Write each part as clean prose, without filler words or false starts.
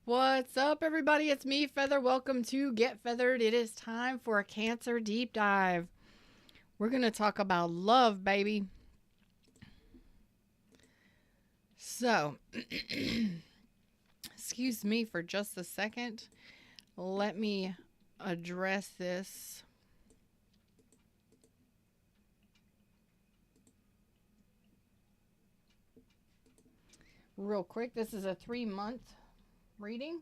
What's up, everybody? It's me, Feather. Welcome to Get Feathered. It is time for a Cancer deep dive. We're going to talk about love, baby. So, excuse me for just a second. Let me address this. Real quick, this is a 3-month reading.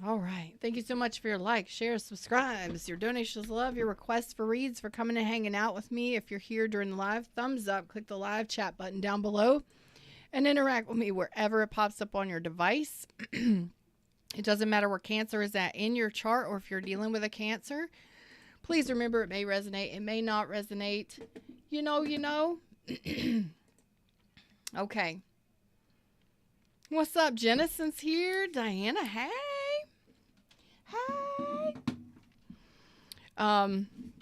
All right. Thank you so much for your likes, shares, subscribes, your donations, love, your requests for reads, for coming and hanging out with me. If you're here during the live, thumbs up, click the live chat button down below, and interact with me wherever it pops up on your device. It doesn't matter where Cancer is at in your chart, or if you're dealing with a Cancer. Please remember, it may resonate, it may not resonate. You know. Okay. What's up? Jennison's here. Diana, hey. Hey.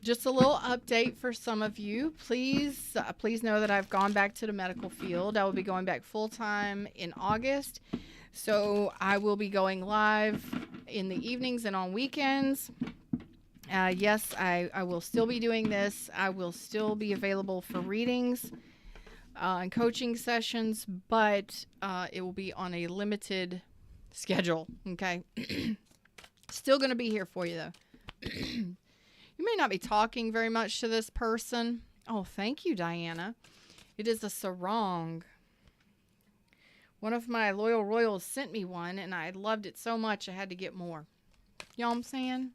Just a little update for some of you. Please know that I've gone back to the medical field. I will be going back full-time in August. So I will be going live in the evenings and on weekends. Yes, I will still be doing this. I will still be available for readings and coaching sessions, but it will be on a limited schedule, okay? Still going to be here for you, though. You may not be talking very much to this person. Oh, thank you, Diana. It is a sarong. One of my loyal royals sent me one, and I loved it so much I had to get more. You know what I'm saying?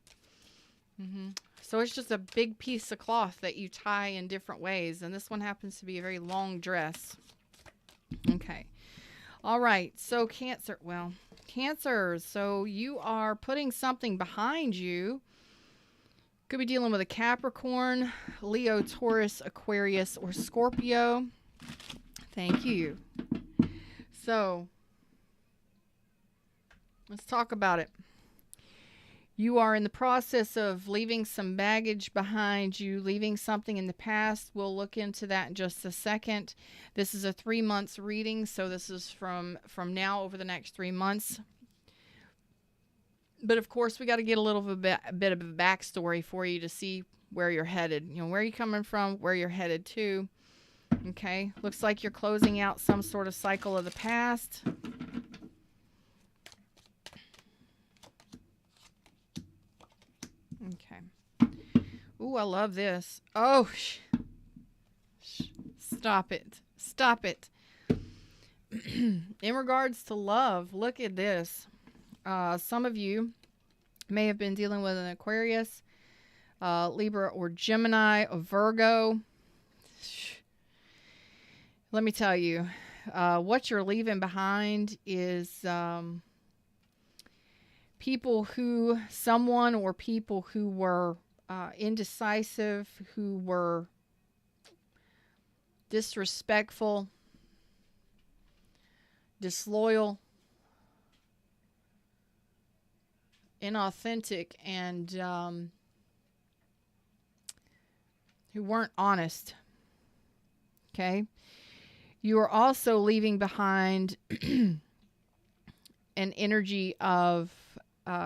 So it's just a big piece of cloth that you tie in different ways. And this one happens to be a very long dress. Okay. All right. So Cancer. Well, Cancers. So you are putting something behind you. Could be dealing with a Capricorn, Leo, Taurus, Aquarius, or Scorpio. Thank you. So let's talk about it. You are in the process of leaving some baggage behind you, leaving something in the past. We'll look into that in just a second. This is a 3 months reading, so this is from now over the next 3 months. But of course, we got to get a bit of a backstory for you to see where you're headed. You know, where you're coming from, where you're headed to. Okay, looks like you're closing out some sort of cycle of the past. Okay. Ooh, I love this. Oh, stop it. Stop it. In regards to love, look at this. Some of you may have been dealing with an Aquarius, Libra, or Gemini, or Virgo. Let me tell you, what you're leaving behind is someone or people who were indecisive, who were disrespectful, disloyal, inauthentic, and who weren't honest. Okay? You are also leaving behind an energy of,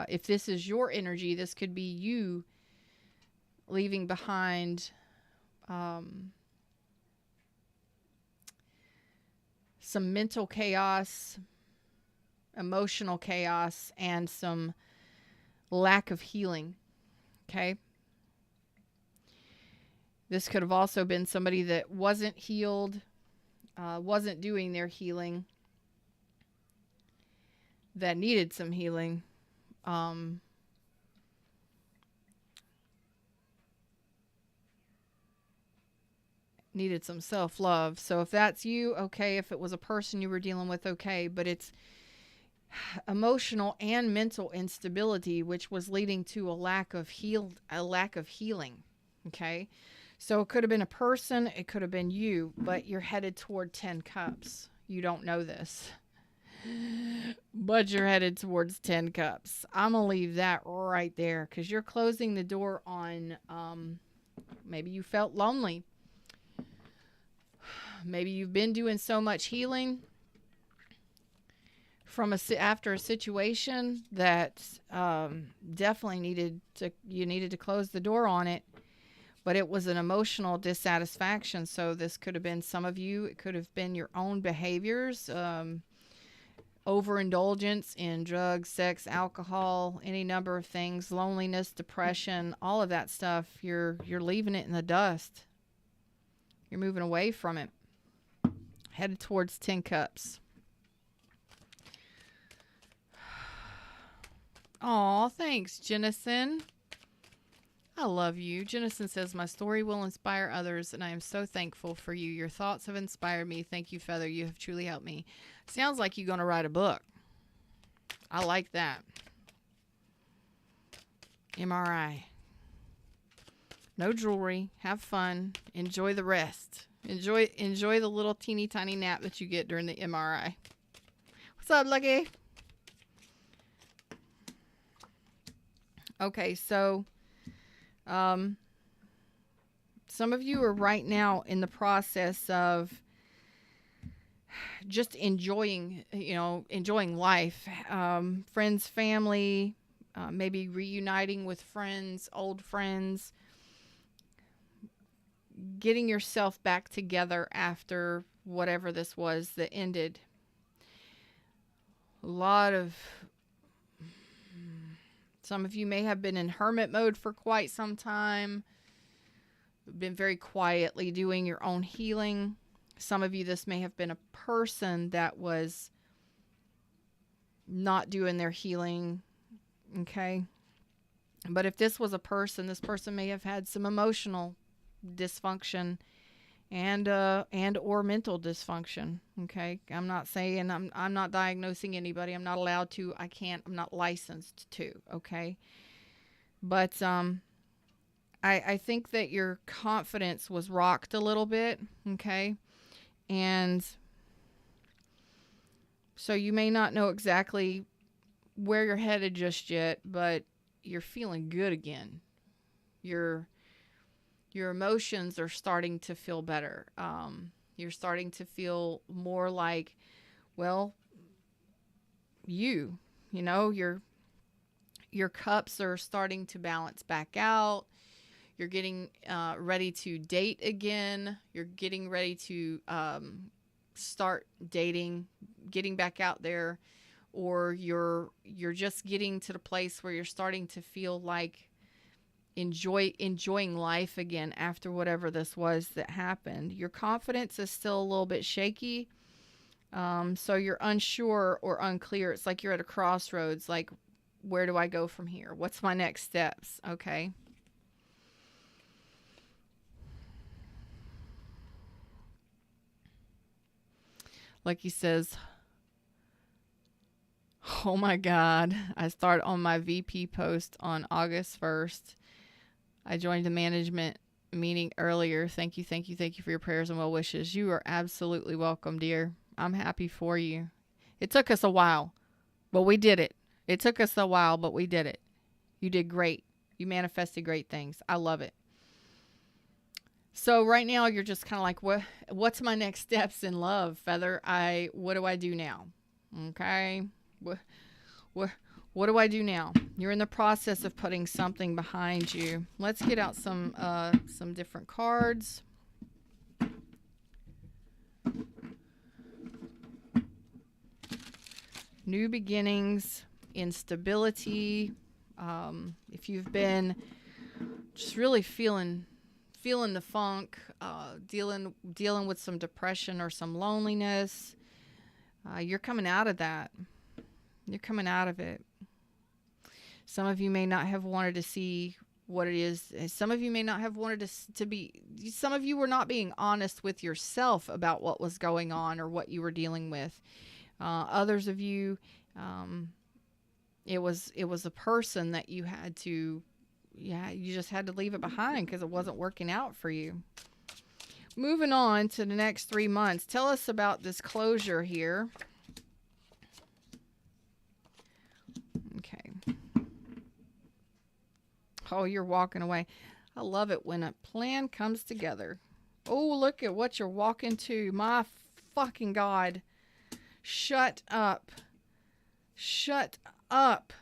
if this is your energy, this could be you leaving behind some mental chaos, emotional chaos, and some lack of healing. Okay? This could have also been somebody that wasn't healed, wasn't doing their healing, that needed some healing. Needed some self-love. So if that's you, okay. If it was a person you were dealing with, okay. But it's emotional and mental instability, which was leading to a lack of healing. Okay. So it could have been a person, it could have been you, but you're headed toward 10 cups. You don't know this, but you're headed towards 10 cups. I'm going to leave that right there because you're closing the door on maybe you felt lonely. Maybe you've been doing so much healing from after a situation that definitely you needed to close the door on it, but it was an emotional dissatisfaction. So this could have been some of you. It could have been your own behaviors, overindulgence in drugs, sex, alcohol, any number of things, loneliness, depression, all of that stuff. You're leaving it in the dust. You're moving away from it, headed towards 10 cups. Aw, thanks, Jennison. I love you. Jennison says, my story will inspire others, and I am so thankful for you. Your thoughts have inspired me. Thank you, Feather. You have truly helped me. Sounds like you're going to write a book. I like that. MRI. No jewelry. Have fun. Enjoy the rest. Enjoy the little teeny tiny nap that you get during the MRI. What's up, Lucky? Okay, so some of you are right now in the process of just enjoying life. Friends, family, maybe reuniting with friends, old friends, getting yourself back together after whatever this was that ended. Some of you may have been in hermit mode for quite some time, been very quietly doing your own healing. Some of you, this may have been a person that was not doing their healing, okay? But if this was a person, this person may have had some emotional dysfunction and or mental dysfunction, okay? I'm not saying, I'm not diagnosing anybody. I'm not allowed to. I can't. I'm not licensed to, okay? But I think that your confidence was rocked a little bit, okay? And so you may not know exactly where you're headed just yet, but you're feeling good again. Your emotions are starting to feel better. You're starting to feel more like, well, your cups are starting to balance back out. You're getting ready to date again. You're getting ready to start dating, getting back out there, or you're just getting to the place where you're starting to feel like enjoying life again after whatever this was that happened. Your confidence is still a little bit shaky. So you're unsure or unclear. It's like you're at a crossroads. Like, where do I go from here? What's my next steps? Okay. Like he says, oh my God, I start on my VP post on August 1st. I joined the management meeting earlier. Thank you for your prayers and well wishes. You are absolutely welcome, dear. I'm happy for you. It took us a while, but we did it. It took us a while, but we did it. You did great. You manifested great things. I love it. So right now you're just kind of like, what's my next steps in love, Feather? What do I do now? Okay. What do I do now? You're in the process of putting something behind you. Let's get out some different cards. New beginnings, instability. If you've been just really feeling the funk, dealing with some depression or some loneliness, you're coming out of that. You're coming out of it. Some of you may not have wanted to see what it is. Some of you may not have wanted to be, some of you were not being honest with yourself about what was going on or what you were dealing with. Others of you, it was a person that you had to, you just had to leave it behind because it wasn't working out for you. Moving on to the next 3 months. Tell us about this closure here. Okay. Oh, you're walking away. I love it when a plan comes together. Oh, look at what you're walking to. My fucking God. Shut up. Shut up.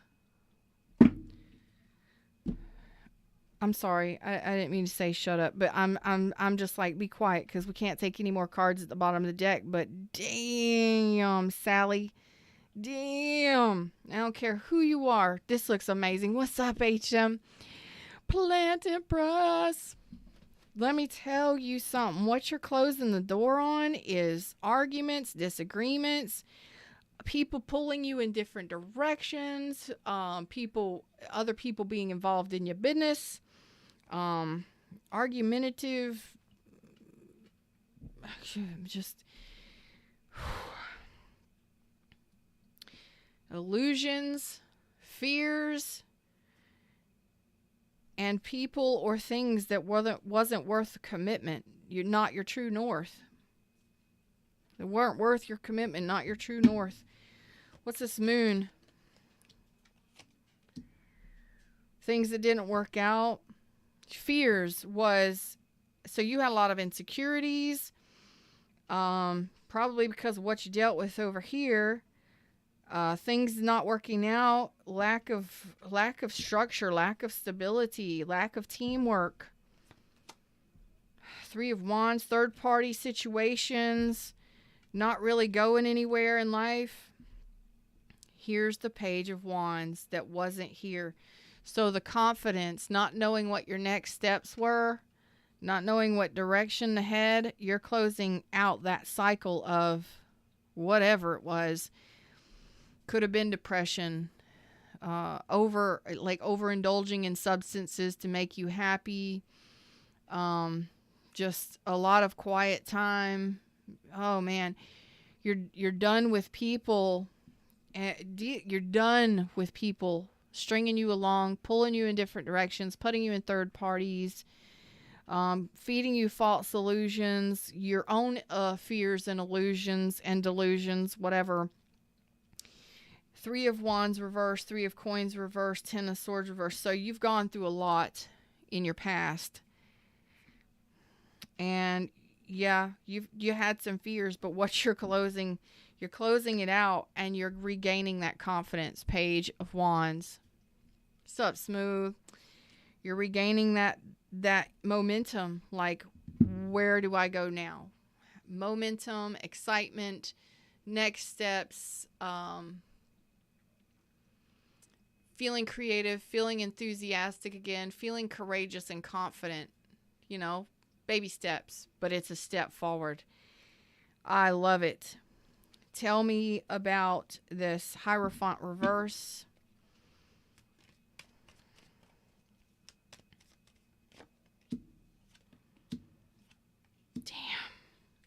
I'm sorry. I didn't mean to say shut up, but I'm just like, be quiet, because we can't take any more cards at the bottom of the deck. But damn, Sally. Damn. I don't care who you are. This looks amazing. What's up, HM? Plant and press. Let me tell you something. What you're closing the door on is arguments, disagreements, people pulling you in different directions, other people being involved in your business, argumentative, just illusions, fears, and people or things that wasn't worth commitment. You're not your true north. They weren't worth your commitment, not your true north. What's this moon? Things that didn't work out. Fears was, so you had a lot of insecurities, probably because of what you dealt with over here. Things not working out, lack of structure, lack of stability, lack of teamwork. 3 of Wands, third party situations, not really going anywhere in life. Here's the Page of Wands that wasn't here. So the confidence, not knowing what your next steps were, not knowing what direction to head, you're closing out that cycle of whatever it was. Could have been depression, overindulging in substances to make you happy, just a lot of quiet time. Oh man, you're done with people. You're done with people stringing you along, pulling you in different directions, putting you in third parties, feeding you false illusions, your own fears and illusions and delusions, whatever. 3 of Wands reversed, 3 of Coins reversed, 10 of Swords reversed. So you've gone through a lot in your past. And yeah, you had some fears, but what you're closing it out, and you're regaining that confidence. Page of Wands. What's up, Smooth? You're regaining that momentum. Like, where do I go now? Momentum, excitement, next steps, feeling creative, feeling enthusiastic again, feeling courageous and confident. You know, baby steps, but it's a step forward. I love it. Tell me about this Hierophant reverse.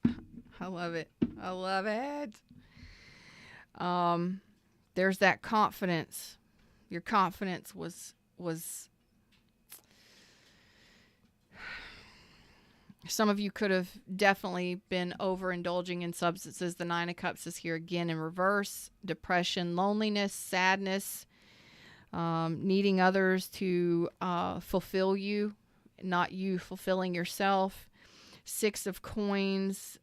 Damn. I love it. I love it. There's that confidence. Your confidence was some of you could have definitely been overindulging in substances. The 9 of Cups is here again in reverse. Depression, loneliness, sadness, needing others to fulfill you, not you fulfilling yourself. 6 of Coins,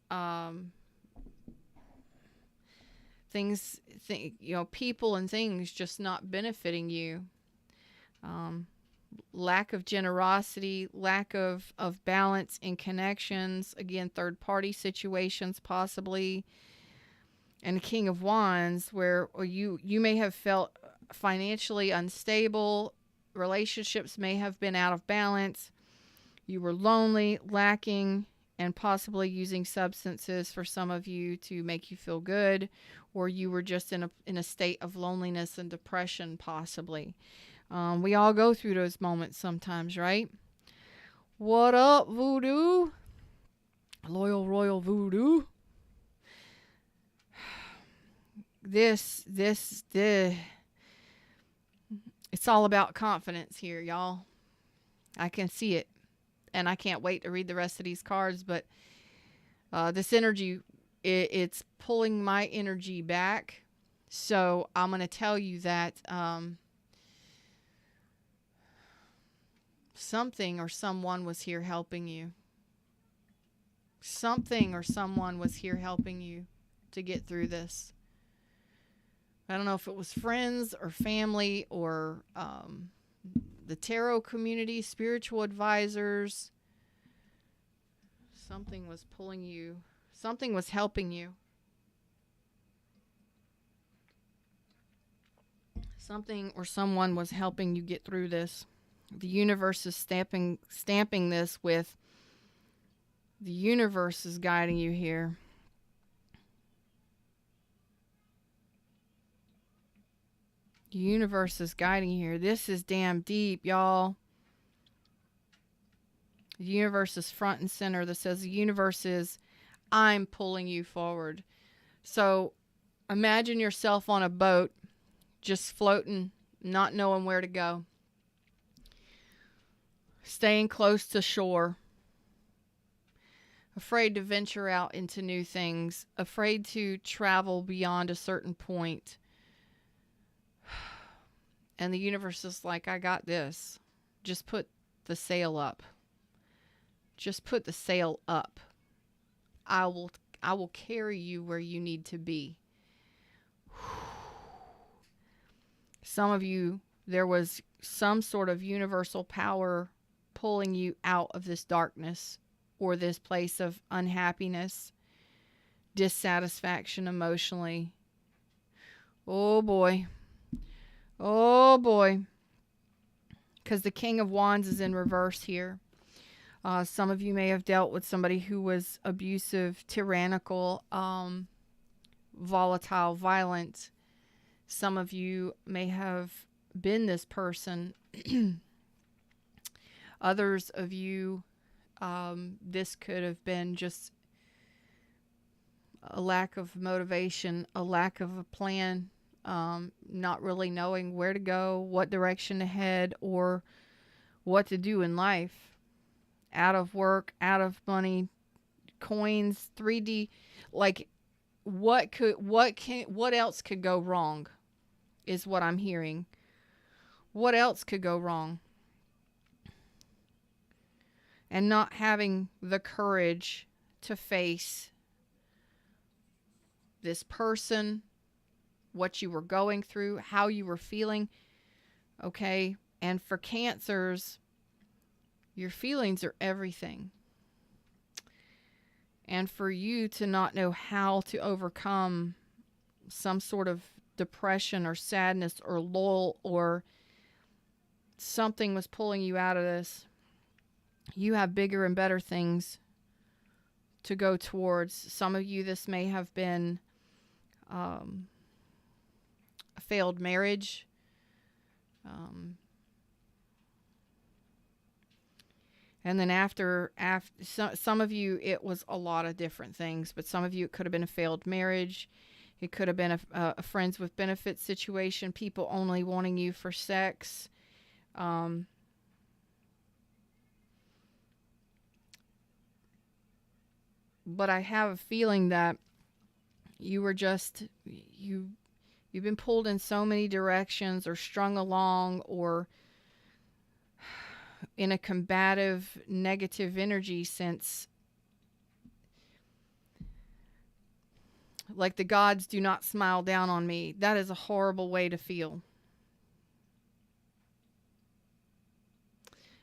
people and things just not benefiting you. Lack of generosity, lack of balance in connections. Again, third party situations possibly. And the King of Wands, where you may have felt financially unstable. Relationships may have been out of balance. You were lonely, lacking, and possibly using substances for some of you to make you feel good, or you were just in a state of loneliness and depression possibly. We all go through those moments sometimes, right? What up, Voodoo? Loyal Royal Voodoo. It's all about confidence here, y'all. I can see it. And I can't wait to read the rest of these cards, but this energy, it's pulling my energy back. So I'm going to tell you that something or someone was here helping you. Something or someone was here helping you to get through this. I don't know if it was friends or family or the tarot community, spiritual advisors. Something was pulling you. Something was helping you. Something or someone was helping you get through this. The universe is stamping this with, the universe is guiding you here. The universe is guiding you here. This is damn deep, y'all. The universe is front and center. That says the universe is, I'm pulling you forward. So imagine yourself on a boat, just floating, not knowing where to go. Staying close to shore. Afraid to venture out into new things. Afraid to travel beyond a certain point. And the universe is like, I got this. Just put the sail up. Just put the sail up. I will carry you where you need to be. Some of you, there was some sort of universal power pulling you out of this darkness or this place of unhappiness, dissatisfaction emotionally. Oh boy. Oh boy. Because the King of Wands is in reverse here. Some of you may have dealt with somebody who was abusive, tyrannical, volatile, violent. Some of you may have been this person. Others of you, this could have been just a lack of motivation, a lack of a plan, not really knowing where to go, what direction to head, or what to do in life. Out of work, out of money, coins, 3D, like what else could go wrong is what I'm hearing. What else could go wrong? And not having the courage to face this person, what you were going through, how you were feeling. Okay. And for Cancers, your feelings are everything. And for you to not know how to overcome some sort of depression or sadness or lull, or something was pulling you out of this, you have bigger and better things to go towards. Some of you, this may have been a failed marriage. And then after some of you, it was a lot of different things, but some of you, it could have been a failed marriage. It could have been a friends with benefits situation, people only wanting you for sex. But I have a feeling that you were just, you've been pulled in so many directions or strung along or in a combative, negative energy since, like the gods do not smile down on me. That is a horrible way to feel.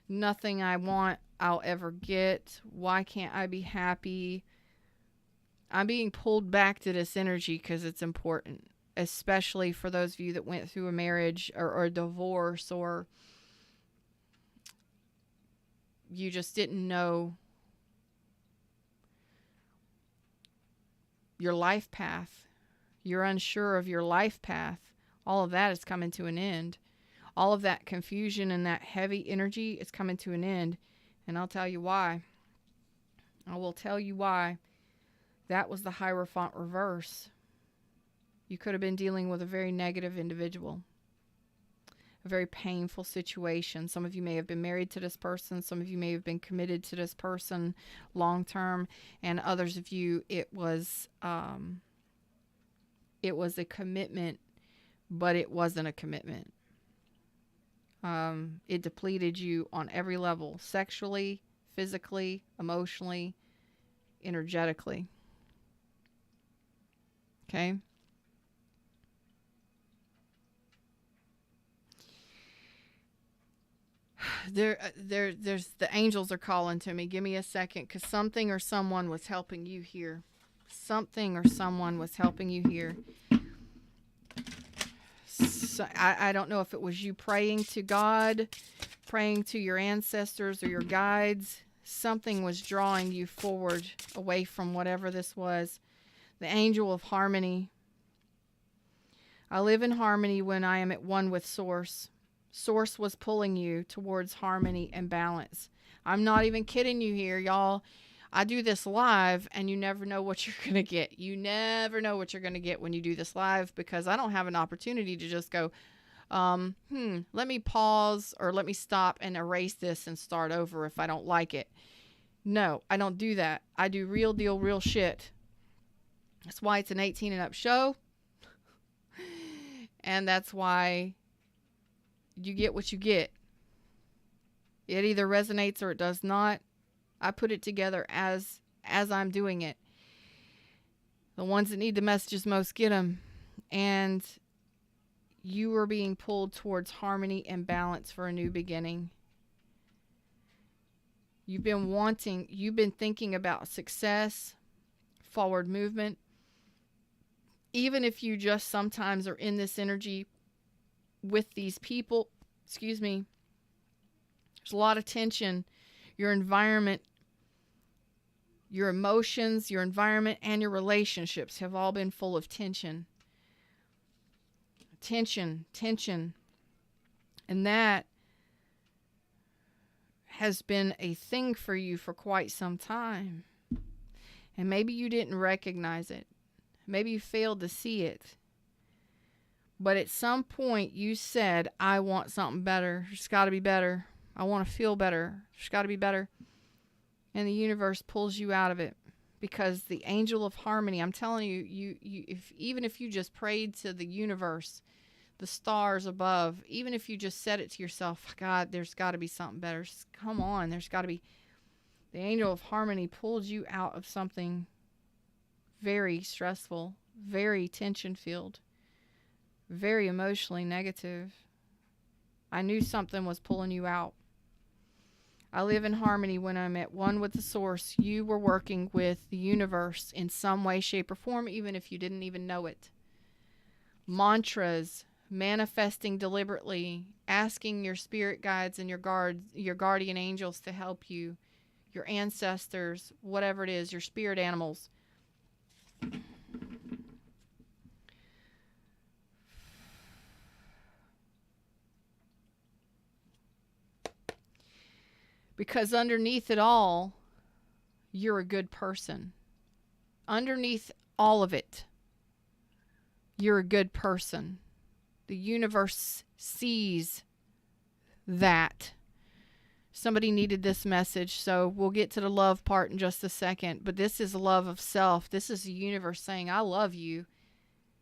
Nothing I want, I'll ever get. Why can't I be happy? I'm being pulled back to this energy because it's important, especially for those of you that went through a marriage or a divorce, or you just didn't know your life path. You're unsure of your life path. All of that is coming to an end. All of that confusion and that heavy energy is coming to an end. And I'll tell you why. I will tell you why. That was the Hierophant reverse. You could have been dealing with a very negative individual. A very painful situation. Some of you may have been married to this person. Some of you may have been committed to this person long term. And others of you, it was a commitment, but it wasn't a commitment. It depleted you on every level. Sexually, physically, emotionally. energetically. Okay? There's the angels are calling to me. Give me a second, because something or someone was helping you here. Something or someone was helping you here. So, I don't know if it was you praying to God, praying to your ancestors or your guides. Something was drawing you forward away from whatever this was. The angel of harmony. I live in harmony when I am at one with Source. Source was pulling you towards harmony and balance. I'm not even kidding you here, y'all. I do this live, and you never know what you're going to get. You never know what you're going to get when you do this live, because I don't have an opportunity to just go, let me pause or let me stop and erase this and start over if I don't like it. No, I don't do that. I do real deal, real shit. That's why it's an 18 and up show. And that's why you get what you get. It either resonates or it does not. I put it together as I'm doing it. The ones that need the messages most get them. And you are being pulled towards harmony and balance for a new beginning. You've been thinking about success, forward movement. Even if you just sometimes are in this energy with these people, there's a lot of tension. Your environment, your emotions, your environment, and your relationships have all been full of tension. Tension. And that has been a thing for you for quite some time. And maybe you didn't recognize it. Maybe you failed to see it. But at some point you said, I want something better. There's got to be better. I want to feel better. There's got to be better. And the universe pulls you out of it, because the angel of harmony, I'm telling you, even if you just prayed to the universe, the stars above, even if you just said it to yourself, God, there's got to be something better. Come on, there's got to be. The angel of harmony pulled you out of something very stressful, very tension-filled, very emotionally negative. I knew something was pulling you out. I live in harmony when I'm at one with the source. You were working with the universe in some way, shape, or form, even if you didn't even know it. Mantras, manifesting deliberately, asking your spirit guides and your guardian angels to help you, your ancestors, whatever it is, your spirit animals. Because underneath it all, you're a good person. Underneath all of it, you're a good person. The universe sees that. Somebody needed this message, so we'll get to the love part in just a second. But this is love of self. This is the universe saying, I love you,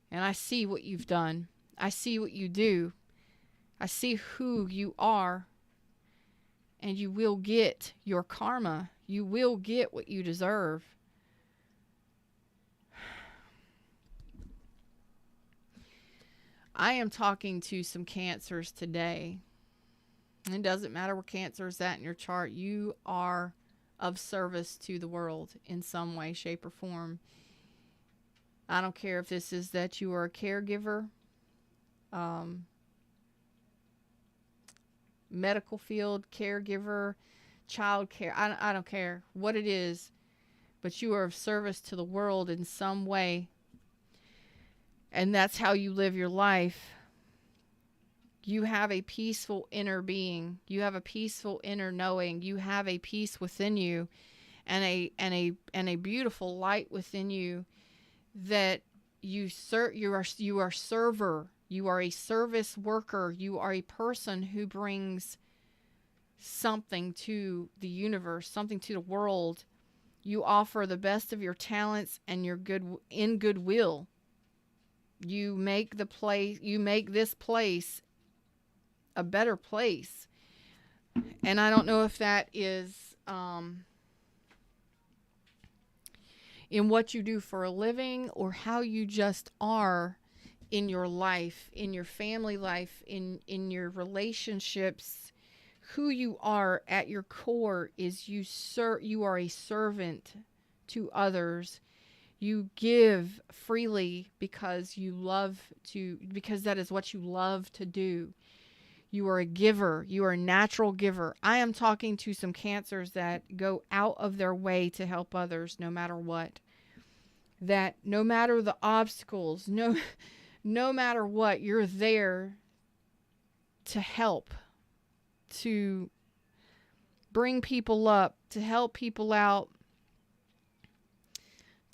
and I see what you've done. I see what you do. I see who you are. And you will get your karma. You will get what you deserve. I am talking to some Cancers today. It doesn't matter where Cancer is at in your chart. You are of service to the world in some way, shape, or form. I don't care if this is that you are a caregiver, medical field, caregiver, child care. I don't care what it is, but you are of service to the world in some way. And that's how you live your life. You have a peaceful inner being. You have a peaceful inner knowing. You have a peace within you and a beautiful light within you that you are server. You are a service worker. You are a person who brings something to the universe, something to the world. You offer the best of your talents and your goodwill. You make this place a better place. And I don't know if that is in what you do for a living or how you just are in your life, in your family life, in your relationships. Who you are at your core is you are a servant to others. You give freely because because that is what you love to do. You are a giver. You are a natural giver. I am talking to some Cancers that go out of their way to help others no matter what. That no matter the obstacles, no matter what, you're there to help, to bring people up, to help people out,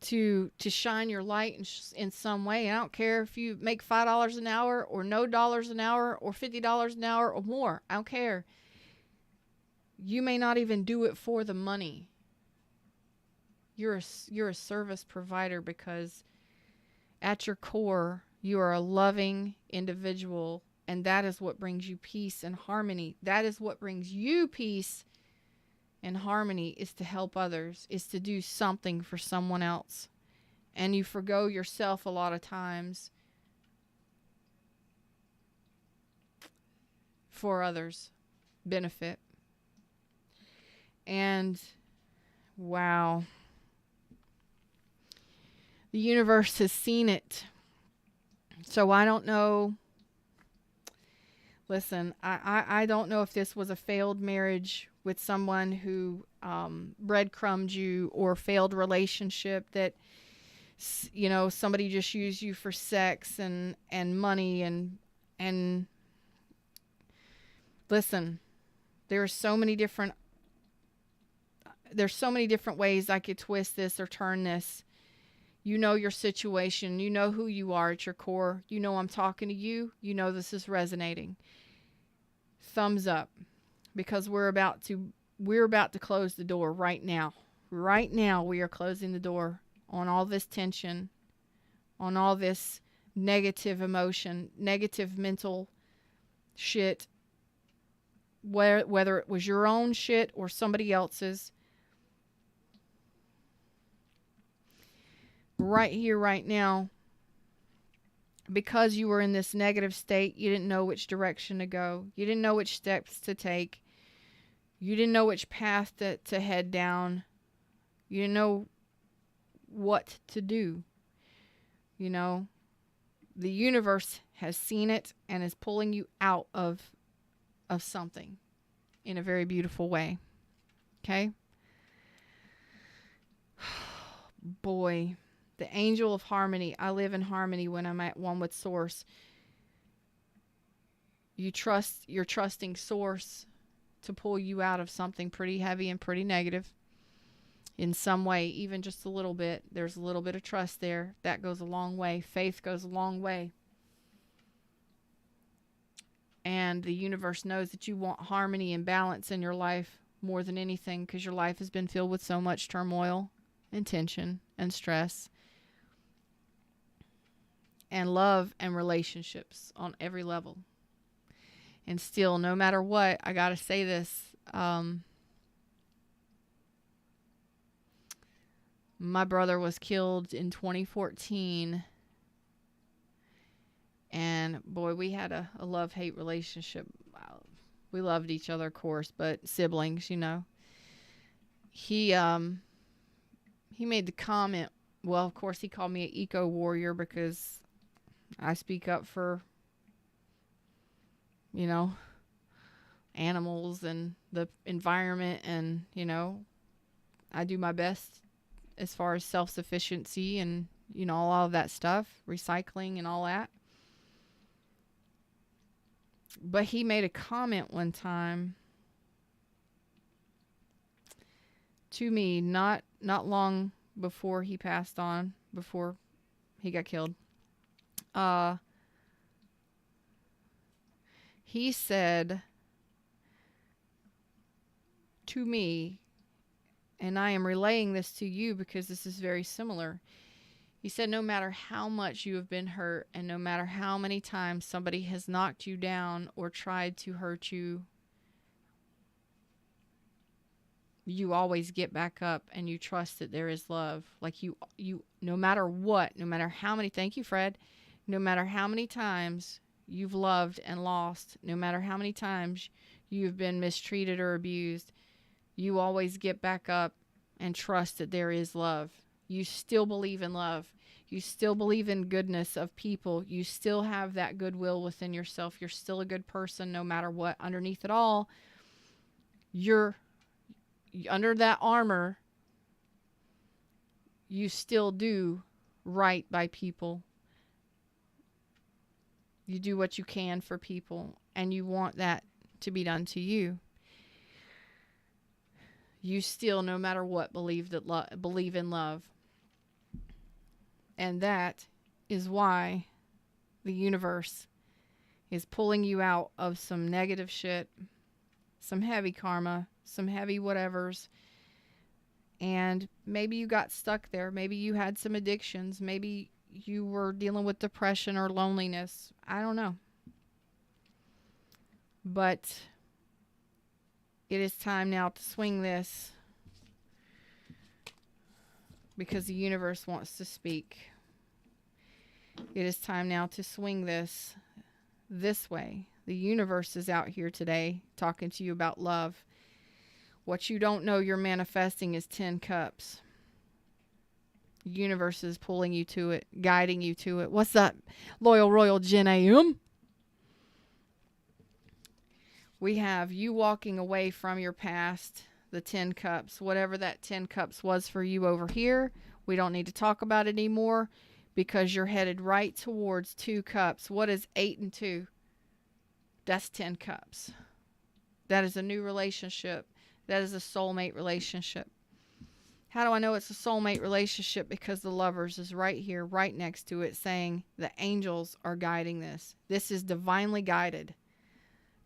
to shine your light in some way. I don't care if you make $5 an hour or no dollars an hour or $50 an hour or more. I don't care. You may not even do it for the money. You're a service provider because at your core, you are a loving individual, and that is what brings you peace and harmony. That is what brings you peace and harmony, is to help others, is to do something for someone else. And you forgo yourself a lot of times for others' benefit. And wow, the universe has seen it. So I don't know. Listen, I don't know if this was a failed marriage with someone who breadcrumbed you, or failed relationship that, you know, somebody just used you for sex and money and listen, there's so many different ways I could twist this or turn this. You know your situation. You know who you are at your core. You know I'm talking to you. You know this is resonating. Thumbs up, because we're about to close the door right now. Right now we are closing the door on all this tension, on all this negative emotion, negative mental shit, whether it was your own shit or somebody else's. Right here, right now, because you were in this negative state, you didn't know which direction to go. You didn't know which steps to take. You didn't know which path to head down. You didn't know what to do. You know, the universe has seen it and is pulling you out of something in a very beautiful way. Okay? Boy. The angel of harmony. I live in harmony when I'm at one with Source. You're trusting Source to pull you out of something pretty heavy and pretty negative in some way, even just a little bit. There's a little bit of trust there. That goes a long way. Faith goes a long way. And the universe knows that you want harmony and balance in your life more than anything, because your life has been filled with so much turmoil and tension and stress and love and relationships on every level. And still, no matter what, I gotta say this, my brother was killed in 2014, and boy, we had a love-hate relationship. We loved each other, of course, but siblings, you know. He made the comment, well, of course, he called me an eco-warrior because I speak up for, you know, animals and the environment, and, you know, I do my best as far as self-sufficiency and, you know, all of that stuff, recycling and all that. But he made a comment one time to me, not long before he passed on, before he got killed. He said to me, and I am relaying this to you because this is very similar. He said, no matter how much you have been hurt, and no matter how many times somebody has knocked you down or tried to hurt you, you always get back up and you trust that there is love. Like no matter what, no matter how many, thank you, Fred, no matter how many times you've loved and lost, no matter how many times you've been mistreated or abused, you always get back up and trust that there is love. You still believe in love. You still believe in goodness of people. You still have that goodwill within yourself. You're still a good person no matter what. Underneath it all, you're under that armor. You still do right by people. You do what you can for people, and you want that to be done to you. You still, no matter what, believe in love. And that is why the universe is pulling you out of some negative shit, some heavy karma, some heavy whatevers. And maybe you got stuck there. Maybe you had some addictions. Maybe you were dealing with depression or loneliness. I don't know. But it is time now to swing this, because the universe wants to speak. It is time now to swing this way. The universe is out here today talking to you about love. What you don't know you're manifesting is 10 cups. The universe is pulling you to it, guiding you to it. What's up, Loyal Royal Jen AM? We have you walking away from your past, the 10 cups, whatever that 10 cups was for you over here. We don't need to talk about it anymore, because you're headed right towards 2 cups. What is 8 and 2? That's 10 cups. That is a new relationship. That is a soulmate relationship. How do I know it's a soulmate relationship? Because the Lovers is right here, right next to it, saying the angels are guiding this. This is divinely guided.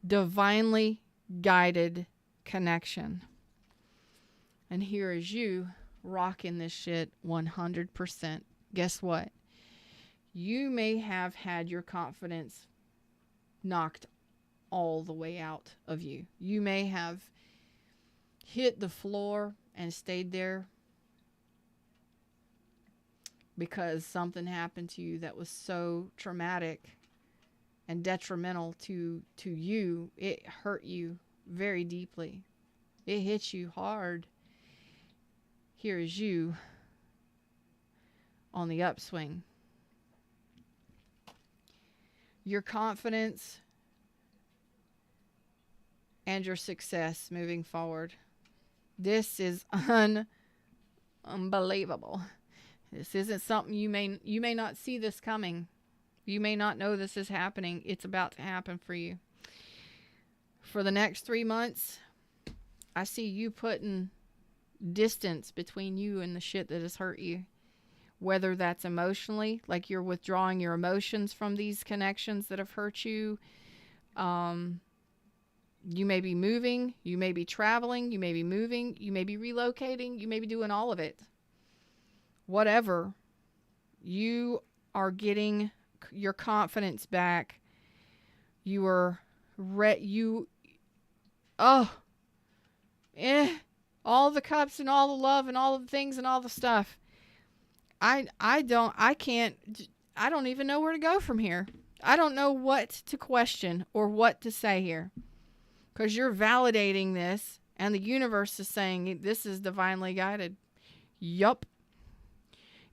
Divinely guided connection. And here is you rocking this shit 100%. Guess what? You may have had your confidence knocked all the way out of you. You may have hit the floor and stayed there because something happened to you that was so traumatic and detrimental to you. It hurt you very deeply. It hit you hard. Here is you on the upswing. Your confidence and your success moving forward. This is unbelievable. This isn't something you may not see this coming. You may not know this is happening. It's about to happen for you. For the next 3 months, I see you putting distance between you and the shit that has hurt you. Whether that's emotionally, like you're withdrawing your emotions from these connections that have hurt you. You may be moving, you may be traveling, you may be moving, you may be relocating, you may be doing all of it. Whatever, you are getting your confidence back. You are all the cups and all the love and all the things and all the stuff. I don't even know where to go from here. I don't know what to question or what to say here. Because you're validating this, and the universe is saying this is divinely guided. Yup.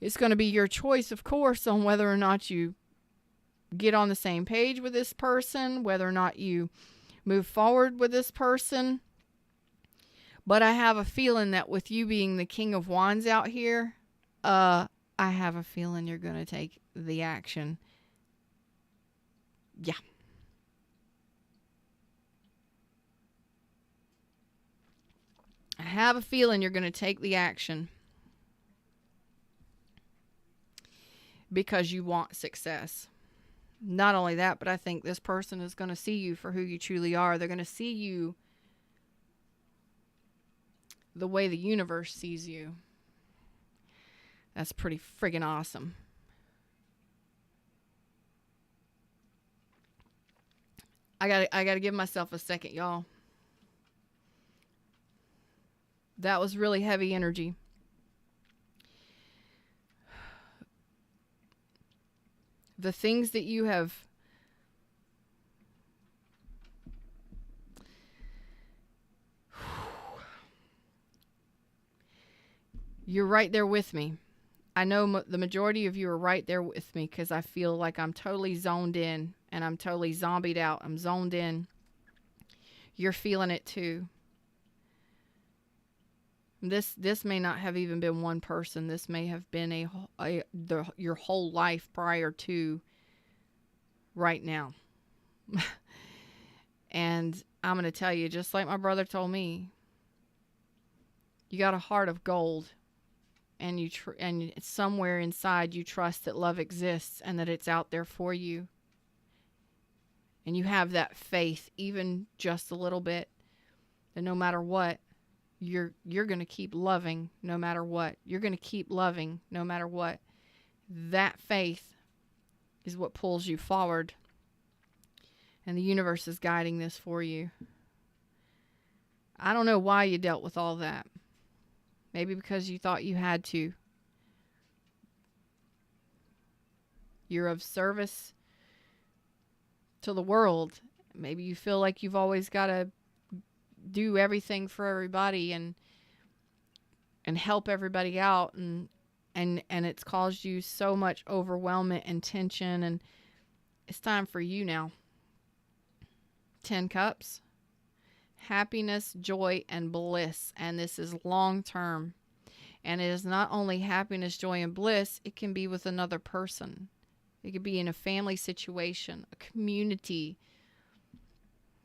It's going to be your choice, of course, on whether or not you get on the same page with this person, whether or not you move forward with this person. But I have a feeling that with you being the King of Wands out here, I have a feeling you're going to take the action. Yeah. I have a feeling you're going to take the action because you want success. Not only that, but I think this person is going to see you for who you truly are. They're going to see you the way the universe sees you. That's pretty friggin' awesome. I gotta give myself a second, y'all. That was really heavy energy. The things that you have you're right there with me. I know the majority of you are right there with me because I feel like I'm totally zoned in and I'm totally zombied out. I'm zoned in. You're feeling it too. This may not have even been one person. This may have been your whole life prior to right now. And I'm going to tell you, just like my brother told me, you got a heart of gold, and and somewhere inside you trust that love exists and that it's out there for you. And you have that faith, even just a little bit, that no matter what, you're going to keep loving no matter what. You're going to keep loving no matter what. That faith is what pulls you forward. And the universe is guiding this for you. I don't know why you dealt with all that. Maybe because you thought you had to. You're of service to the world. Maybe you feel like you've always got to do everything for everybody and help everybody out, and it's caused you so much overwhelmment and tension, and it's time for you now. 10 cups. Happiness, joy, and bliss. And this is long term. And it is not only happiness, joy, and bliss. It can be with another person. It could be in a family situation, a community.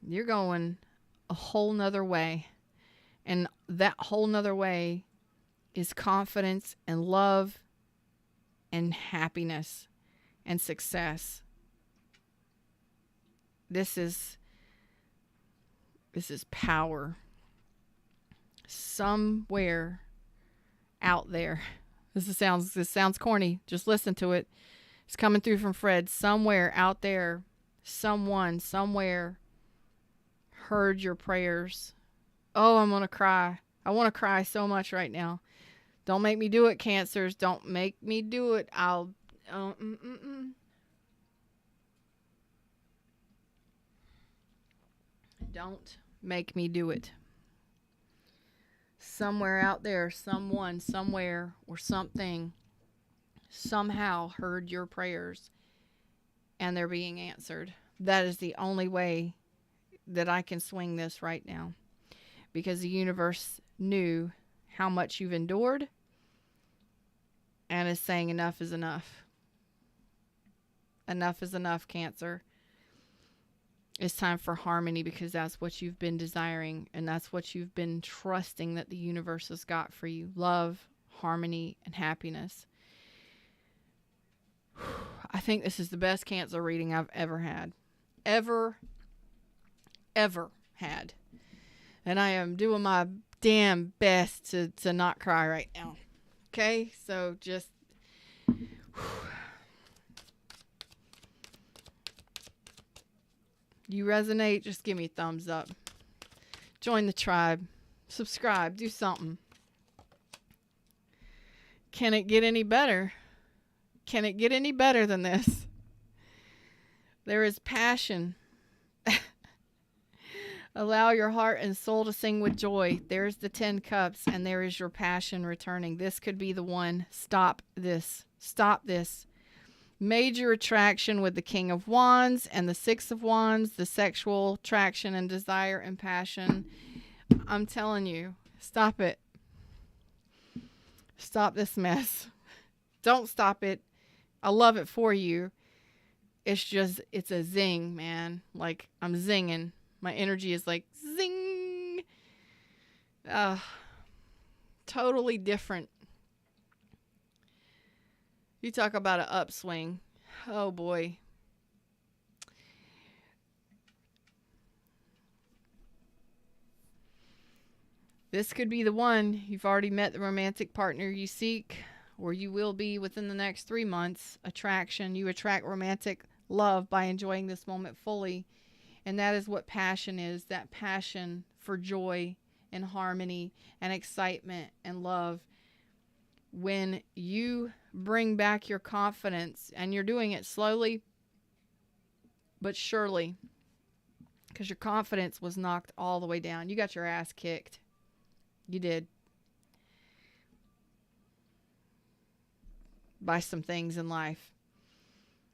You're going a whole nother way. And that whole nother way is confidence and love and happiness and success. This is power. Somewhere out there. This sounds corny. Just listen to it. It's coming through from Fred. Somewhere out there, someone, somewhere heard your prayers. Oh, I'm going to cry. I want to cry so much right now. Don't make me do it, Cancers. Don't make me do it. Don't make me do it. Somewhere out there, someone, somewhere, or something somehow heard your prayers and they're being answered. That is the only way that I can swing this right now, because the universe knew how much you've endured and is saying enough is enough. Enough is enough, Cancer. It's time for harmony, because that's what you've been desiring, and that's what you've been trusting that the universe has got for you. Love, harmony, and happiness. I think this is the best Cancer reading I've ever had. Ever had. And I am doing my damn best to not cry right now. Okay? So just... You resonate, just give me a thumbs up. Join the tribe. Subscribe. Do something. Can it get any better? Can it get any better than this? There is passion. Allow your heart and soul to sing with joy. There's the 10 cups, and there is your passion returning. This could be the one. Stop this. Stop this. Major attraction with the King of Wands and the Six of Wands, the sexual attraction and desire and passion. I'm telling you, stop it. Stop this mess. Don't stop it. I love it for you. It's a zing, man. Like, I'm zinging. My energy is like, zing. Totally different. You talk about an upswing. Oh, boy. This could be the one. You've already met the romantic partner you seek, or you will be within the next 3 months. Attraction. You attract romantic love by enjoying this moment fully. And that is what passion is. That passion for joy and harmony and excitement and love. When you bring back your confidence, and you're doing it slowly but surely, because your confidence was knocked all the way down. You got your ass kicked. You did. By some things in life.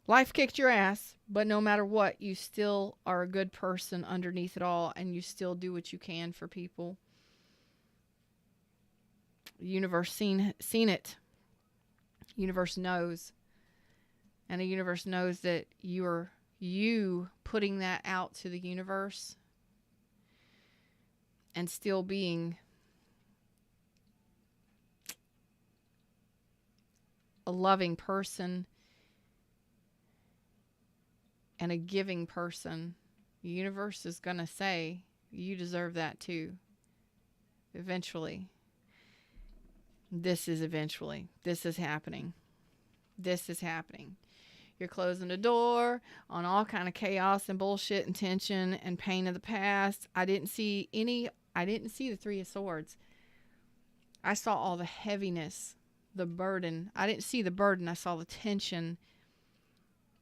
Life kicked your ass, but no matter what, you still are a good person underneath it all, and you still do what you can for people. The universe seen it. Universe knows. And the universe knows that you putting that out to the universe and still being a loving person and a giving person, the universe is going to say, you deserve that too. Eventually. This is happening. This is happening. You're closing the door on all kind of chaos and bullshit and tension and pain of the past. I didn't see the Three of Swords. I saw all the heaviness, the burden. I didn't see the burden. I saw the tension,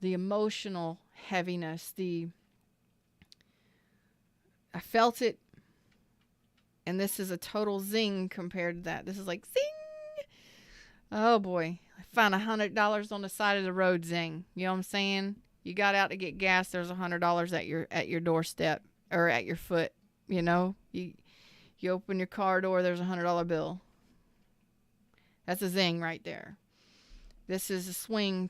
the emotional heaviness, I felt it. And this is a total zing compared to that. This is like zing. Oh boy. I found $100 on the side of the road zing. You know what I'm saying? You got out to get gas. There's $100 at your doorstep or at your foot. You know, you open your car door. There's $100 bill. That's a zing right there. This is a swing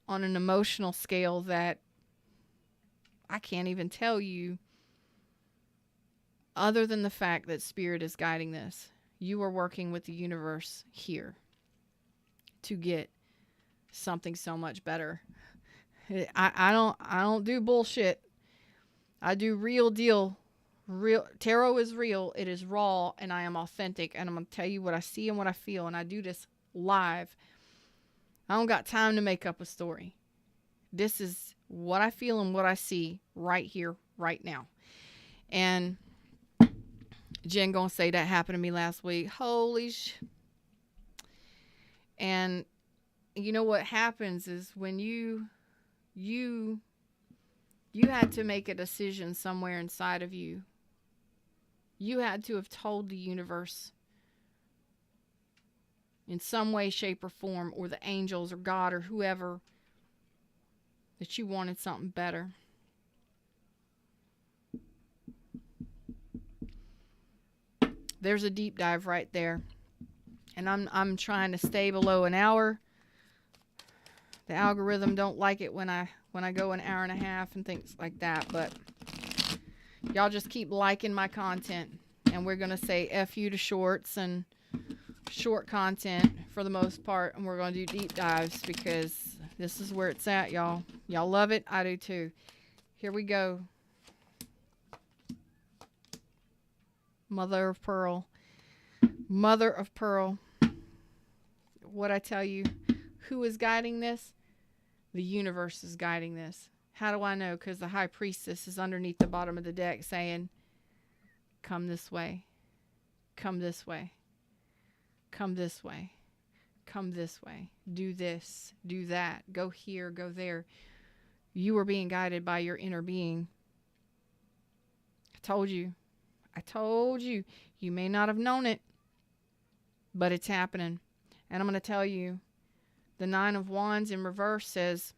on an emotional scale that I can't even tell you, other than the fact that Spirit is guiding this. You are working with the universe here to get something so much better. I don't do bullshit. I do real deal. Real tarot is real. It is raw, and I am authentic, and I'm going to tell you what I see and what I feel, and I do this live. I don't got time to make up a story. This is what I feel and what I see right here, right now. And Jen gonna say that happened to me last week. Holy And you know what happens is when you had to make a decision somewhere inside of you. You had to have told the universe in some way, shape, or form, or the angels or God or whoever, that you wanted something better. There's a deep dive right there. And I'm trying to stay below an hour. The algorithm don't like it when I go an hour and a half and things like that, but y'all just keep liking my content, and we're going to say F you to shorts and short content for the most part, and we're going to do deep dives because this is where it's at, y'all. Y'all love it. I do too. Here we go. Mother of Pearl. Mother of Pearl. What I tell you, who is guiding this? The universe is guiding this. How do I know? Because the High Priestess is underneath the bottom of the deck saying, come this way. Come this way. Come this way. Come this way. Do this. Do that. Go here. Go there. You are being guided by your inner being. I told you. I told you. You may not have known it, but it's happening. And I'm going to tell you, the Nine of Wands in reverse says,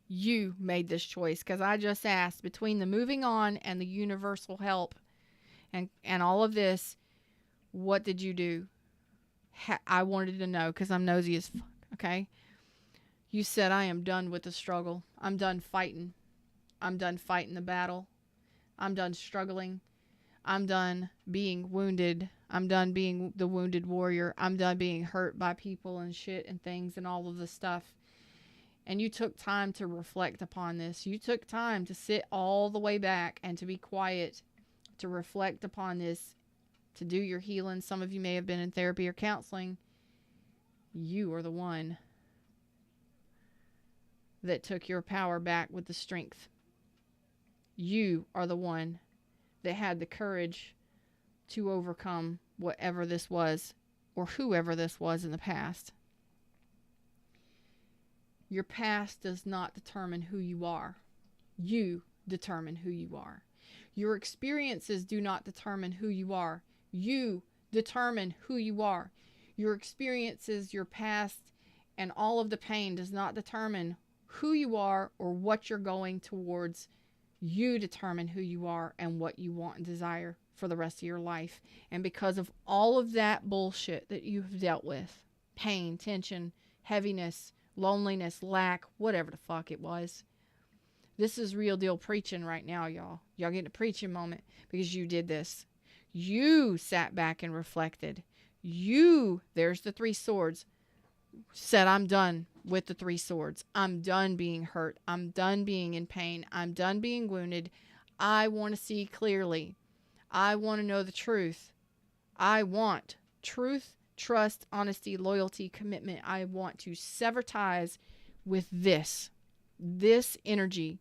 you made this choice. Because I just asked, between the moving on and the universal help and all of this, what did you do? I wanted to know because I'm nosy as fuck, okay? You said, I am done with the struggle. I'm done fighting. I'm done fighting the battle. I'm done struggling. I'm done being wounded. I'm done being the wounded warrior. I'm done being hurt by people and shit and things and all of the stuff. And you took time to reflect upon this. You took time to sit all the way back and to be quiet, to reflect upon this, to do your healing. Some of you may have been in therapy or counseling. You are the one that took your power back with the strength. You are the one that had the courage to overcome whatever this was or whoever this was in the past. Your past does not determine who you are. You determine who you are. Your experiences do not determine who you are. You determine who you are. Your experiences, your past, and all of the pain does not determine who you are or what you're going towards. You determine who you are and what you want and desire for the rest of your life. And because of all of that bullshit that you've dealt with, pain, tension, heaviness, loneliness, lack, whatever the fuck it was, this is real deal preaching right now, y'all. Y'all getting a preaching moment because you did this. You sat back and reflected. You, there's the 3 swords, said, I'm done with the 3 swords. I'm done being hurt. I'm done being in pain. I'm done being wounded. I want to see clearly. I want to know the truth. I want truth, trust, honesty, loyalty, commitment. I want to sever ties with this energy.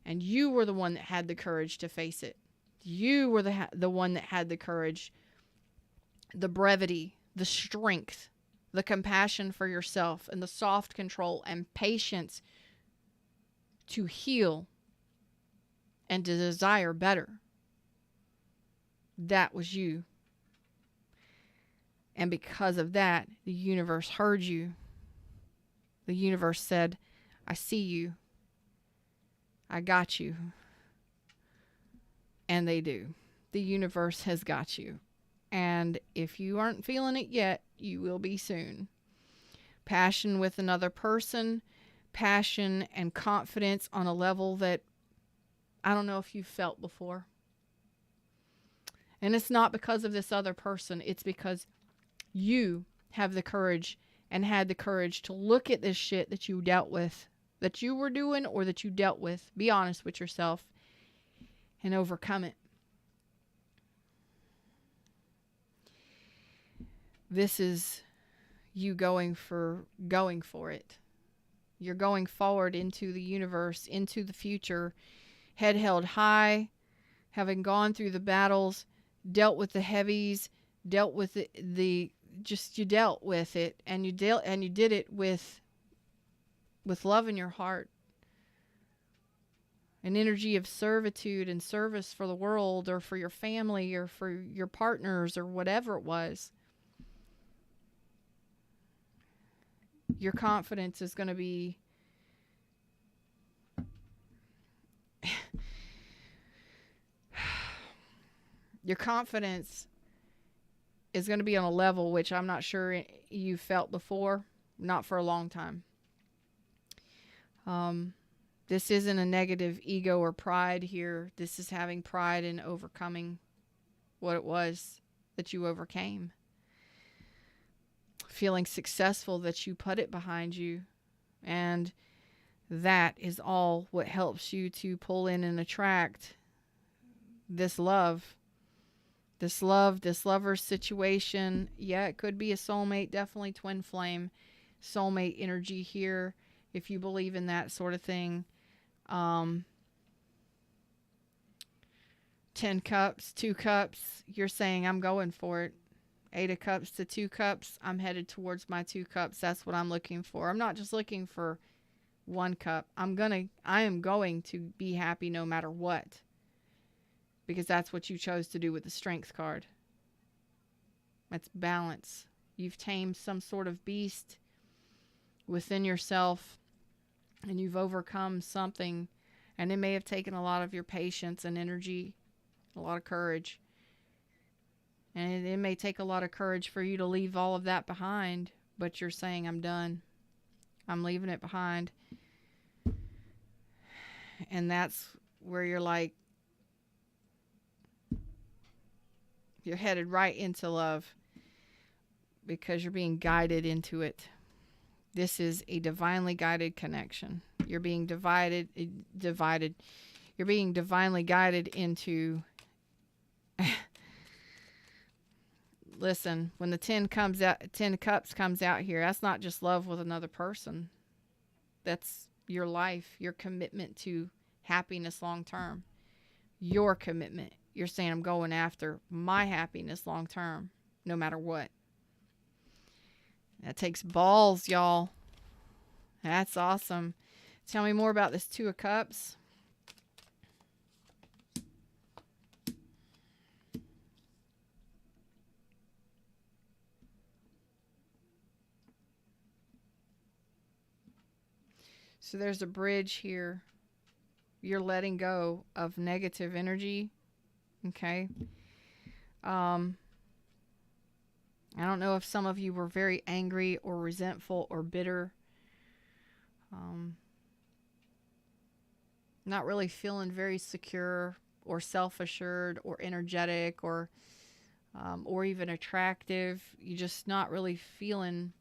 And you were the one that had the courage to face it. You were the one that had the courage, the brevity, the strength, the compassion for yourself, and the soft control and patience to heal and to desire better. That was you. And because of that, the universe heard you. The universe said, I see you. I got you. And they do. The universe has got you. And if you aren't feeling it yet, you will be soon. Passion with another person, passion and confidence on a level that I don't know if you've felt before. And it's not because of this other person. It's because you have the courage and had the courage to look at this shit that you dealt with, that you were doing or that you dealt with. Be honest with yourself and overcome it. This is you going for it. You're going forward into the universe, into the future, head held high, having gone through the battles, dealt with the heavies, dealt with you dealt with it, and you did it with love in your heart. An energy of servitude and service for the world or for your family or for your partners or whatever it was. Your confidence is going to be your confidence is going to be on a level which I'm not sure you felt before, not for a long time. This isn't a negative ego or pride here. This is having pride in overcoming what it was that you overcame. Feeling successful that you put it behind you. And that is all what helps you to pull in and attract this love. This lover situation. Yeah, it could be a soulmate, definitely twin flame, soulmate energy here, if you believe in that sort of thing. 10 cups, 2 cups, you're saying I'm going for it. 8 of cups to 2 cups, I'm headed towards my 2 cups. That's what I'm looking for. I'm not just looking for 1 cup. I am going to be happy no matter what. Because that's what you chose to do with the Strength card. That's balance. You've tamed some sort of beast within yourself, and you've overcome something, and it may have taken a lot of your patience and energy, a lot of courage. And it may take a lot of courage for you to leave all of that behind, but you're saying, I'm done. I'm leaving it behind. And that's where you're like, you're headed right into love because you're being guided into it. This is a divinely guided connection. You're being divided. You're being divinely guided into. Listen, when the 10 cups comes out here, that's not just love with another person. That's your life, your commitment to happiness long term. your commitment. You're saying, I'm going after my happiness long term, no matter what. That takes balls, y'all. That's awesome. Tell me more about this Two of Cups. So there's a bridge here. You're letting go of negative energy. Okay. I don't know if some of you were very angry or resentful or bitter. Not really feeling very secure or self-assured or energetic or even attractive. You're just not really feeling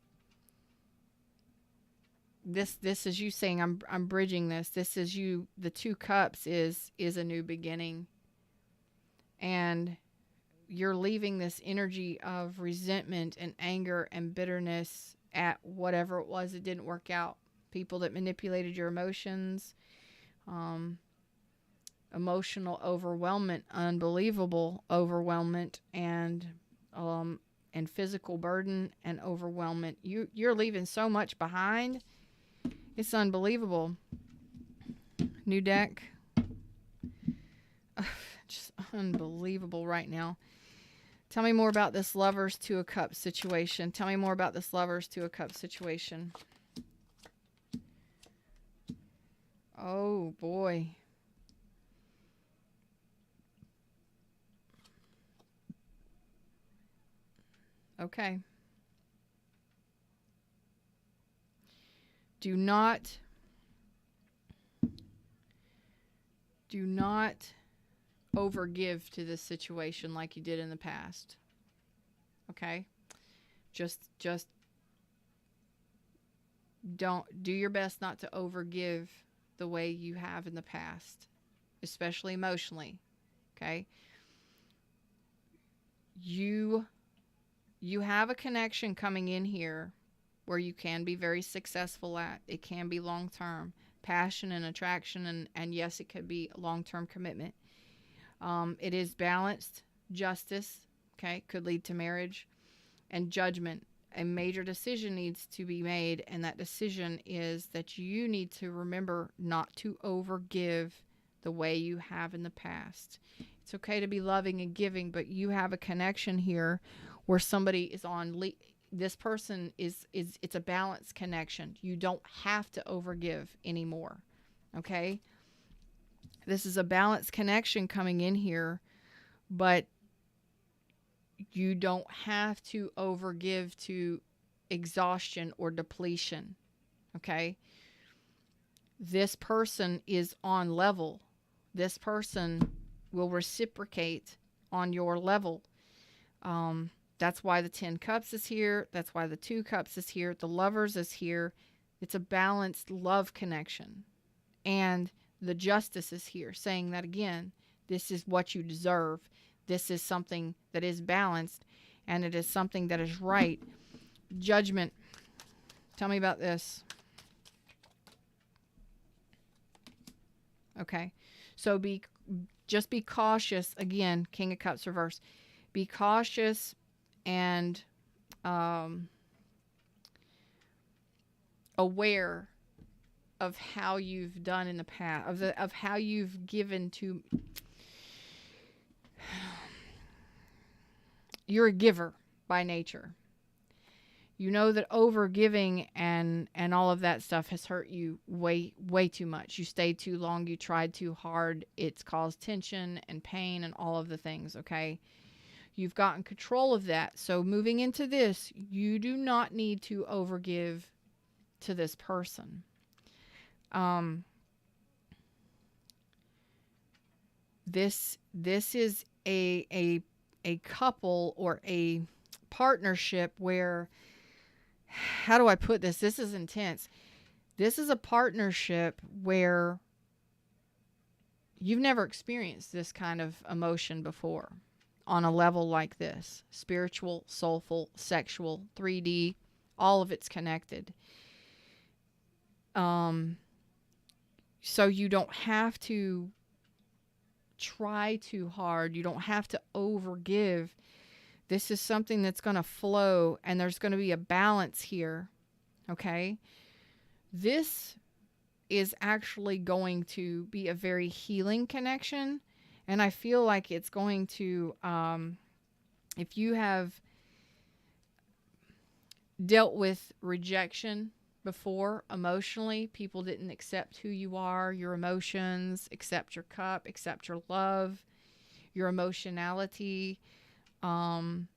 this. This is you saying, I'm bridging this. This is you. The Two Cups is a new beginning, and you're leaving this energy of resentment and anger and bitterness at whatever it was that didn't work out. People that manipulated your emotions, emotional overwhelmment, unbelievable overwhelmment, and physical burden and overwhelmment. You're leaving so much behind. It's unbelievable. New deck. Just unbelievable right now. Tell me more about this Lovers Two of Cups situation. Tell me more about this Lovers Two of Cups situation. Oh, boy. Okay. Do not overgive to this situation like you did in the past. Okay? Just don't do your best not to overgive the way you have in the past, especially emotionally. Okay? You have a connection coming in here where you can be very successful at. It can be long-term passion and attraction, and yes, it could be a long-term commitment. It is balanced justice, okay, could lead to marriage, and judgment. A major decision needs to be made, and that decision is that you need to remember not to overgive the way you have in the past. It's okay to be loving and giving, but you have a connection here where somebody is on this person is it's a balanced connection. You don't have to overgive anymore. Okay? This is a balanced connection coming in here, but you don't have to overgive to exhaustion or depletion. Okay? This person is on level. This person will reciprocate on your level. That's why the 10 Cups is here. That's why the 2 Cups is here. The Lovers is here. It's a balanced love connection. And the Justice is here, saying that again, this is what you deserve. This is something that is balanced, and it is something that is right. Judgment. Tell me about this. Okay. So just be cautious. Again, King of Cups reverse. Be cautious and aware of how you've done in the past, of how you've given to. You're a giver by nature. You know that over giving and all of that stuff has hurt you way too much. You stayed too long. You tried too hard. It's caused tension and pain and all of the things. Okay. You've gotten control of that. So moving into this, you do not need to overgive to this person. This is a couple or a partnership where, how do I put this? This is intense. This is a partnership where you've never experienced this kind of emotion before. On a level like this, spiritual, soulful, sexual, 3D, all of it's connected. So you don't have to try too hard. You don't have to overgive. This is something that's going to flow, and there's going to be a balance here. Okay? This is actually going to be a very healing connection. And I feel like it's going to, if you have dealt with rejection before emotionally, people didn't accept who you are, your emotions, accept your cup, accept your love, your emotionality. Some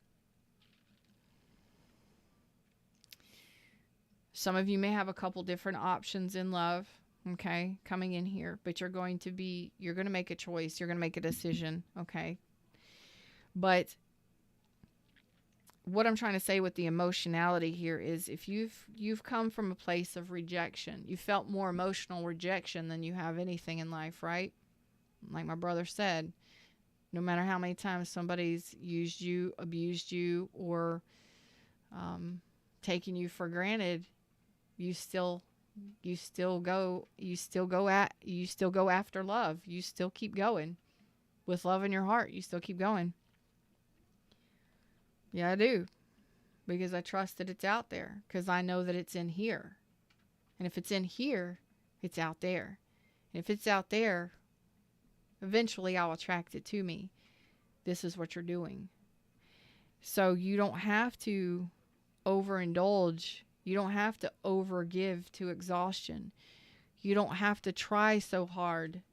of you may have a couple different options in love, okay, coming in here, but you're going to make a choice. You're going to make a decision, okay? But what I'm trying to say with the emotionality here is, if you've come from a place of rejection, you felt more emotional rejection than you have anything in life, right? Like my brother said, no matter how many times somebody's used you, abused you, or taken you for granted, you still go after love. You still keep going with love in your heart. You still keep going. Yeah, I do. Because I trust that it's out there. Because I know that it's in here. And if it's in here, it's out there. And if it's out there, eventually I'll attract it to me. This is what you're doing. So you don't have to overindulge. You don't have to overgive to exhaustion. You don't have to try so hard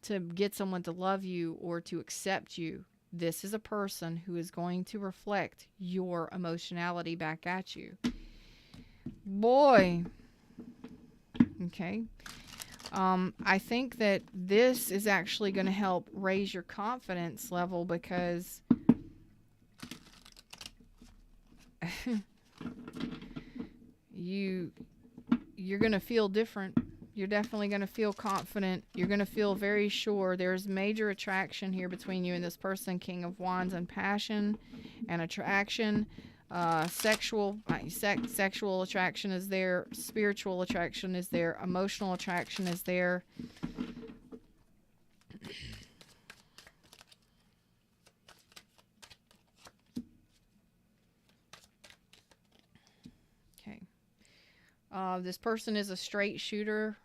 to get someone to love you or to accept you. This is a person who is going to reflect your emotionality back at you. Boy. Okay. I think that this is actually going to help raise your confidence level, because you're going to feel different. You're definitely going to feel confident. You're going to feel very sure. There's major attraction here between you and this person. King of Wands and passion and attraction. Sexual attraction is there. Spiritual attraction is there. Emotional attraction is there. Okay. This person is a straight shooter.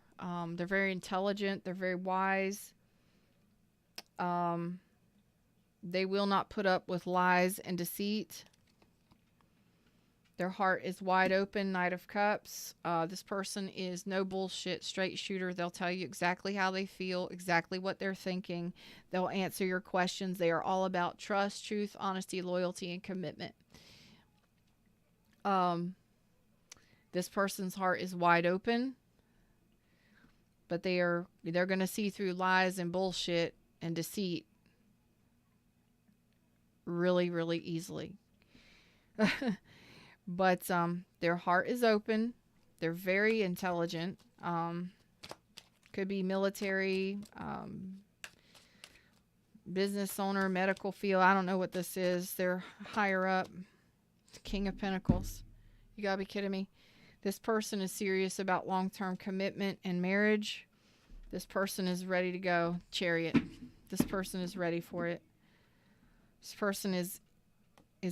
They're very intelligent. They're very wise. They will not put up with lies and deceit. Their heart is wide open. Knight of Cups. This person is no bullshit, straight shooter. They'll tell you exactly how they feel, exactly what they're thinking. They'll answer your questions. They are all about trust, truth, honesty, loyalty, and commitment. This person's heart is wide open. But they're going to see through lies and bullshit and deceit really, really easily. But their heart is open. They're very intelligent. Could be military, business owner, medical field. I don't know what this is. They're higher up. King of Pentacles. You gotta be kidding me. This person is serious about long-term commitment and marriage. This person is ready to go. Chariot. This person is ready for it. This person is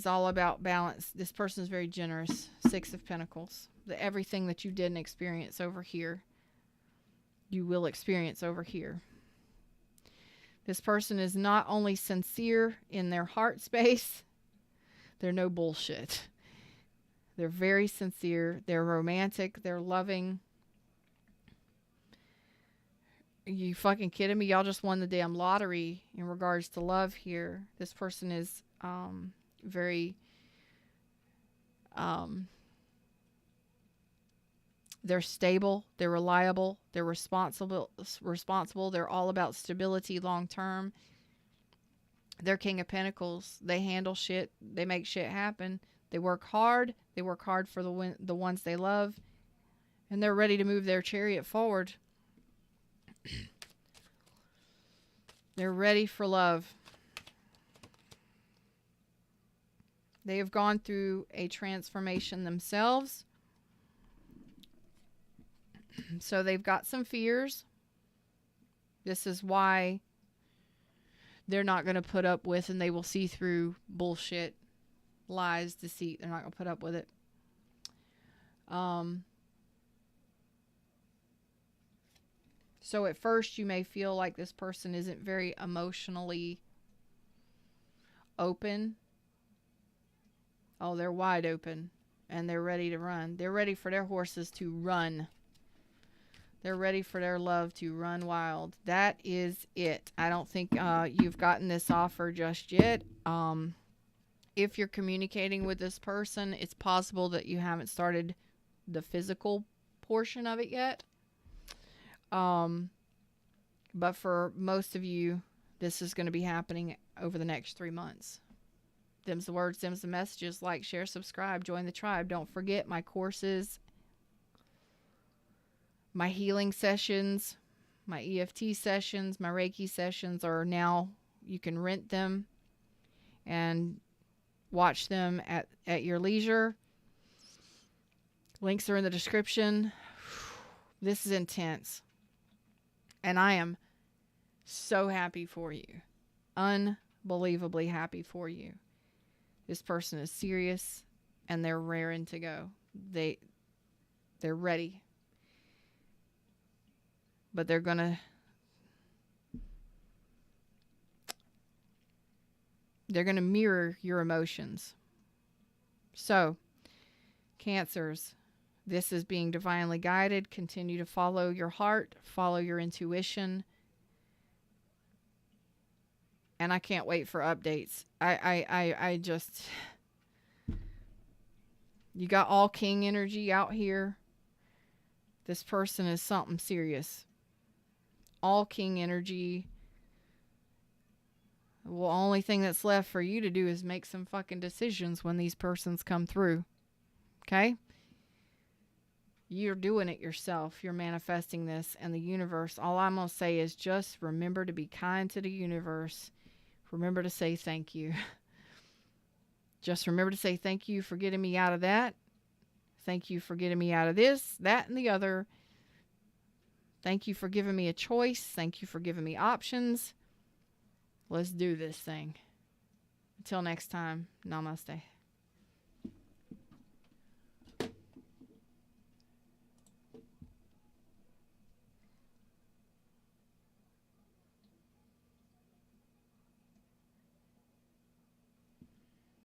all about balance. This person is very generous. Six of Pentacles. Everything that you didn't experience over here, you will experience over here. This person is not only sincere in their heart space, they're no bullshit. They're very sincere. They're romantic. They're loving. You fucking kidding me? Y'all just won the damn lottery in regards to love here. This person is very... they're stable. They're reliable. They're responsible. They're all about stability long term. They're King of Pentacles. They handle shit. They make shit happen. They work hard. They work hard for the ones they love. And they're ready to move their chariot forward. They're ready for love. They have gone through a transformation themselves. So they've got some fears. This is why they're not going to put up with, and they will see through bullshit, lies, deceit. They're not going to put up with it. So at first you may feel like this person isn't very emotionally open. Oh, they're wide open and they're ready to run. They're ready for their horses to run. They're ready for their love to run wild. That is it. I don't think you've gotten this offer just yet. If you're communicating with this person, it's possible that you haven't started the physical portion of it yet. But for most of you, this is going to be happening over the next 3 months. Them's the words, them's the messages. Like, share, subscribe, join the tribe. Don't forget my courses, my healing sessions, my EFT sessions, my Reiki sessions are now, you can rent them and watch them at your leisure. Links are in the description. This is intense. And I am so happy for you. Unbelievably happy for you. This person is serious and they're raring to go. They're ready. But they're gonna mirror your emotions. So, Cancers, this is being divinely guided. Continue to follow your heart, follow your intuition. And I can't wait for updates. I just, you got all king energy out here. This person is something serious. All king energy. Well, only thing that's left for you to do is make some fucking decisions when these persons come through. Okay? You're doing it yourself. You're manifesting this, and the universe, all I'm going to say is just remember to be kind to the universe. Remember to say thank you. Just remember to say thank you for getting me out of that. Thank you for getting me out of this, that, and the other. Thank you for giving me a choice. Thank you for giving me options. Let's do this thing. Until next time, namaste.